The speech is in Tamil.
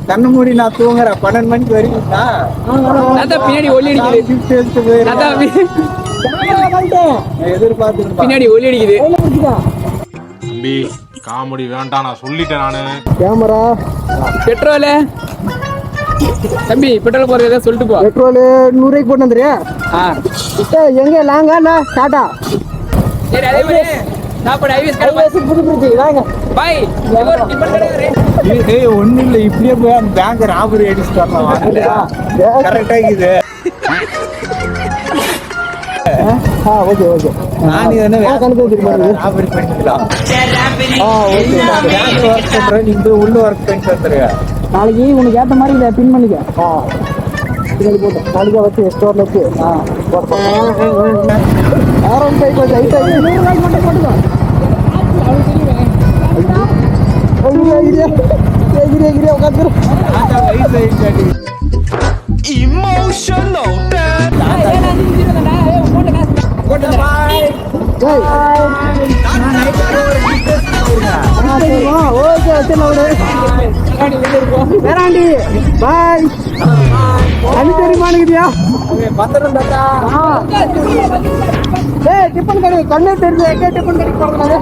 கண்ணு மூடி நான் தூங்குறேன் 12 மணிக்கு வரீங்களா பின்னாடி ஒலி அடிக்குது எதிர்பார்த்து பின்னாடி ஒலி அடிக்குது தம்பி காமெடி வேண்டாம் நான் சொல்லிட்டேன் நானு கேமரா பெட்ரோலு தம்பி பெட்ரோல் போறது ஏதாவது சொல்லிட்டு போ பெட்ரோல் 100 ரூபாய்க்கு போட்டு வந்துறியா எங்க லாங்கா டாடா சரி அதே மாதிரி சாப்பாடு ஐவிஎஸ் புது பிரிட்ஜ் வாங்க பாய் ஒன்னும் இல்லை இப்படியே போய் அந்த பேங்க் ராபரி அடிச்சுட்டு வரலாம் கரெக்டா இருக்குது ஓகே ஓகே நான் ராபரி பண்ணிக்கலாம் ஒர்க் பண்றேன் நீங்க உள்ள ஒர்க் பண்ணிட்டு வந்துருங்க நாளைக்கு உனக்கு ஏற்ற மாதிரி இதை பின் பண்ணிக்க பின்னாடி போட்டு நாளைக்கு வச்சு ஸ்டோர்ல வச்சு ஆரம் பை கொஞ்சம் ஹைட் ஆகி 100 ரூபாய்க்கு மட்டும் போட்டுக்கோ உட்காந்து வேறாண்டி பாய் அது தெரியுமானுக்குதியா டிஃபன் கடை கண்ணே தெரிஞ்சு டிஃபன் கடைக்கு போறது